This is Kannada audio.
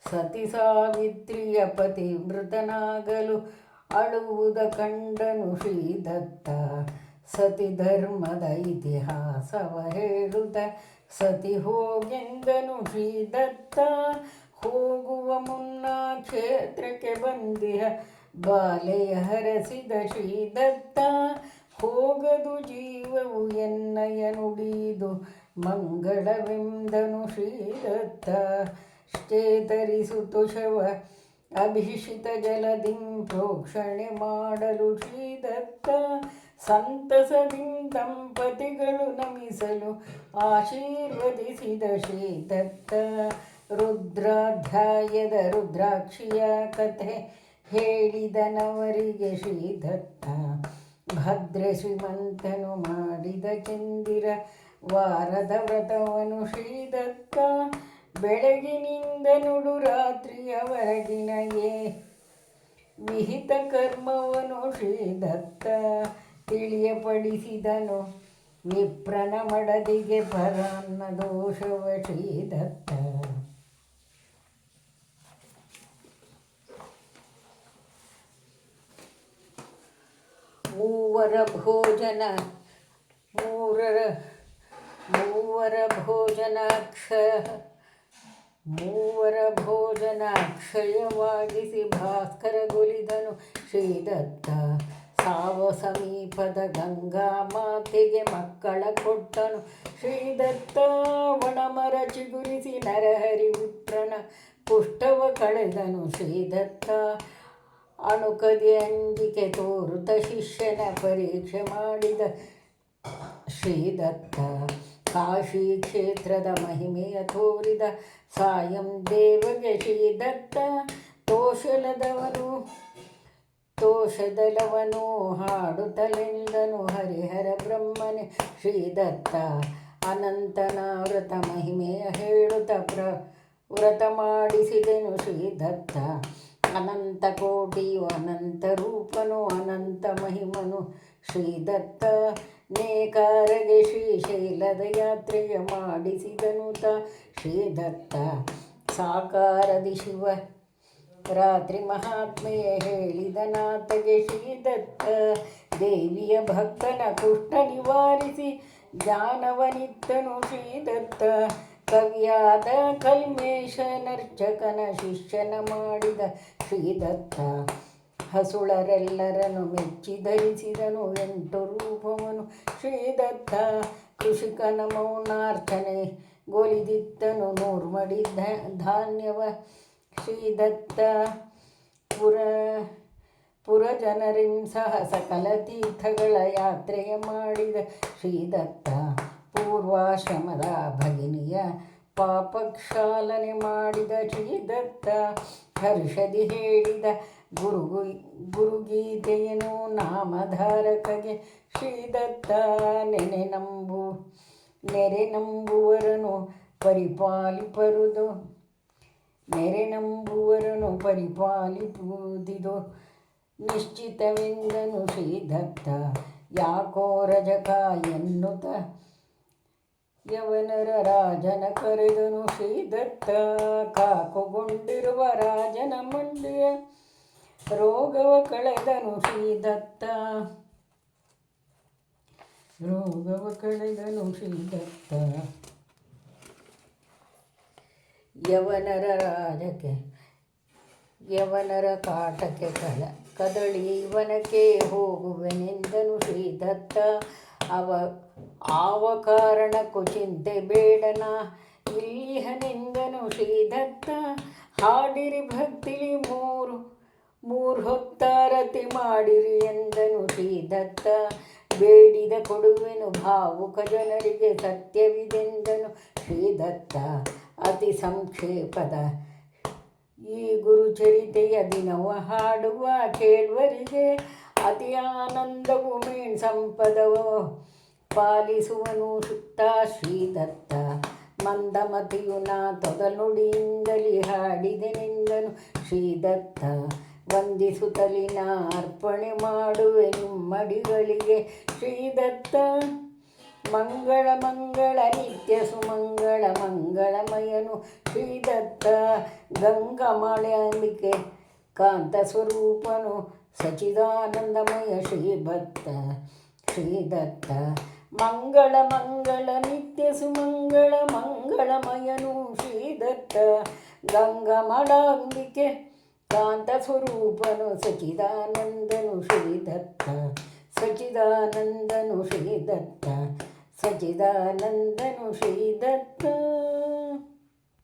ಸತಿ ಸಾವಿತ್ರಿಯ ಪತಿವ್ರತನಾಗಲು ಅಳುವುದ ಕಂಡನು ಶ್ರೀದತ್ತ. ಸತಿ ಧರ್ಮದ ಇತಿಹಾಸವ ಹೇಳುತ್ತ ಸತಿ ಹೋಗೆಂದನು ಶ್ರೀದತ್ತ. ಹೋಗುವ ಮುನ್ನ ಕ್ಷೇತ್ರಕ್ಕೆ ಬಂದಿಹ ಬಾಲೆಯ ಹರಸಿದ ಶ್ರೀದತ್ತ. ಹೋಗದು ಜೀವವು ಎನ್ನಯ ನುಡಿದು ಮಂಗಳವೆಂದನು ಶ್ರೀದತ್ತ. ಚೇತರಿಸುತ್ತು ಶವ ಅಭಿಷಿತ ಜಲದಿಂ ಪ್ರೋಕ್ಷಣೆ ಮಾಡಲು ಶ್ರೀದತ್ತ. ಸಂತಸದಿಂ ದಂಪತಿಗಳು ನಮಿಸಲು ಆಶೀರ್ವದಿಸಿದ ಶ್ರೀದತ್ತ. ರುದ್ರಾಧ್ಯಾಯದ ರುದ್ರಾಕ್ಷಿಯ ಕಥೆ ಹೇಳಿದನವರಿಗೆ ಶ್ರೀದತ್ತ. ಭದ್ರ ಶ್ರೀಮಂತನು ಮಾಡಿದ ಚಂದಿರ ವಾರದ ವ್ರತವನು ಶ್ರೀದತ್ತ. ಬೆಳಗಿನಿಂದ ನುಡು ರಾತ್ರಿಯವರೆಗಿನ ವಿಹಿತ ಕರ್ಮವನು ಶ್ರೀದತ್ತ. ತಿಳಿಯಪಡಿಸಿದನು ವಿಪ್ರನ ಮಡದಿಗೆ ಪರಾನ್ನ ದೋಷವ ಶ್ರೀದತ್ತ. ಮೂವರ ಭೋಜನಾಕ್ಷಯವಾಗಿಸಿ ಭಾಸ್ಕರಗೊಲಿದನು ಶ್ರೀದತ್ತ. ಸಾವ ಸಮೀಪದ ಗಂಗಾ ಮಾತೆಗೆ ಮಕ್ಕಳ ಕೊಟ್ಟನು ಶ್ರೀದತ್ತ. ಒಣಮರ ಚಿಗುರಿಸಿ ನರಹರಿ ವಿಪ್ರನ ಪುಷ್ಟವ ಕಳೆದನು ಶ್ರೀದತ್ತ. ಅಣುಕದಿ ಅಂಜಿಕೆ ತೋರುತ ಶಿಷ್ಯನ ಪರೀಕ್ಷೆ ಮಾಡಿದ ಶ್ರೀದತ್ತ. ಕಾಶಿ ಕ್ಷೇತ್ರದ ಮಹಿಮೆಯ ತೋರಿದ ಸಾಯಂ ದೇವಗೆ ಶ್ರೀದತ್ತ. ತೋಷದಲವನು ಹಾಡುತ್ತಲೆಂದನು ಹರಿಹರ ಬ್ರಹ್ಮನೆ ಶ್ರೀದತ್ತ. ಅನಂತನ ವ್ರತ ಮಹಿಮೆಯ ಹೇಳುತ್ತ ವ್ರತ ಮಾಡಿಸಿದೆನು ಶ್ರೀದತ್ತ. ಅನಂತ ಕೋಟಿಯು ಅನಂತ ರೂಪನು ಅನಂತ ಮಹಿಮನು ಶ್ರೀದತ್ತ. ನೇಕಾರಗೆ ಶ್ರೀಶೈಲದ ಯಾತ್ರೆಯ ಮಾಡಿಸಿದನುತ ಶ್ರೀದತ್ತ. ಸಾಕಾರದಿ ಶಿವ ರಾತ್ರಿ ಮಹಾತ್ಮೆಯ ಹೇಳಿದನಾತಗೆ ಶ್ರೀದತ್ತ. ದೇವಿಯ ಭಕ್ತನ ಕುಷ್ಠ ನಿವಾರಿಸಿ ಜ್ಞಾನವನಿತ್ತನು ಶ್ರೀದತ್ತ. ಕವಿಯಾದ ಕಲ್ಮೇಶ ನರ್ಚಕನ ಶಿಷ್ಯನ ಮಾಡಿದ ಶ್ರೀದತ್ತ. ಹಸುಳರೆಲ್ಲರನ್ನು ಮೆಚ್ಚಿ ಧರಿಸಿದನು 8 ರೂಪವನು ಶ್ರೀದತ್ತ. ಕೃಷಿಕನ ಮೌನಾರ್ಚನೆ ಗೊಲಿದಿತ್ತನು 100 ಮಡಿ ಧಾನ್ಯವ ಶ್ರೀದತ್ತ. ಪುರಜನರಿಂ ಸಹ ಸಕಲ ತೀರ್ಥಗಳ ಯಾತ್ರೆಯ ಮಾಡಿದ ಶ್ರೀದತ್ತ. ಪೂರ್ವಾಶ್ರಮದ ಭಗಿನಿಯ ಪಾಪಕ್ಷಾಲನೆ ಮಾಡಿದ ಶ್ರೀದತ್ತ. ಹರ್ಷದಿ ಹೇಳಿದ ಗುರುಗೀತೆಯನು ನಾಮಧಾರಕಗೆ ಶ್ರೀದತ್ತ. ನೆರೆ ನಂಬುವರನು ಪರಿಪಾಲಿಪುವುದಿದು ನಿಶ್ಚಿತವೆಂದನು ಶ್ರೀದತ್ತ. ಯಾಕೋ ರಜಕ ಎನ್ನುತ್ತ ಯವನರ ರಾಜನ ಕರೆದನು ಶ್ರೀದತ್ತ. ಕಾಕುಗೊಂಡಿರುವ ರಾಜನ ಮಂಡಿಯ ರೋಗವ ಕಳೆದನು ಶ್ರೀದತ್ತ. ಯವನರ ಕಾಟಕ್ಕೆ ಕದಳಿ ವನಕ್ಕೆ ಹೋಗುವೆನೆಂದನು ಶ್ರೀದತ್ತ. ಆವ ಕಾರಣಕ್ಕೂ ಚಿಂತೆ ಬೇಡನ ಇಲ್ಲಿಹನೆಂದನು ಶ್ರೀದತ್ತ. ಹಾಡಿರಿ ಭಕ್ತಿಲಿ ಮೂರು ಹೊತ್ತಾರತಿ ಮಾಡಿರಿ ಎಂದನು ಶ್ರೀದತ್ತ. ಬೇಡಿದ ಕೊಡುವೆನು ಭಾವುಕ ಜನರಿಗೆ ಸತ್ಯವಿದೆಂದನು ಶ್ರೀದತ್ತ. ಅತಿ ಸಂಕ್ಷೇಪದ ಈ ಗುರುಚರಿತೆಯ ದಿನವ ಹಾಡುವ ಕೇಳ್ವರಿಗೆ ಅತಿ ಆನಂದವು ಮೇಣ್ ಸಂಪದವೋ ಪಾಲಿಸುವನು ಸುತ್ತ ಶ್ರೀದತ್ತ. ಮಂದಮತಿಯು ನಾ ತೊದಲುಡಿಯಿಂದಲಿ ಹಾಡಿದೆನೆಂದನು ಶ್ರೀದತ್ತ. ವಂದಿಸುತ್ತಲಿ ನಾ ಅರ್ಪಣೆ ಮಾಡುವೆ ನಿಮ್ಮಡಿಗಳಿಗೆ ಶ್ರೀದತ್ತ. ಮಂಗಳ ಮಂಗಳ ನಿತ್ಯ ಸುಮಂಗಳ ಮಂಗಳಮಯನು ಶ್ರೀದತ್ತ ಗಂಗಮಳಂಬಿಕೆ ಕಾಂತ ಸ್ವರೂಪನು ಸಚಿದಾನಂದಮಯ ಶ್ರೀದತ್ತ ಮಂಗಳ ಮಂಗಳ ನಿತ್ಯ ಸುಮಂಗಳ ಮಂಗಳಮಯನು ಶ್ರೀದತ್ತ ಗಂಗಮಳಂಬಿಕೆ ಕಾಂತ ಸ್ವರೂಪನು ಸಚಿದಾನಂದನು ಶ್ರೀದತ್ತ ಸಚಿದಾನಂದನು ಶ್ರೀದತ್ತ ಸಚಿದಾನಂದನು ಶ್ರೀದತ್ತ.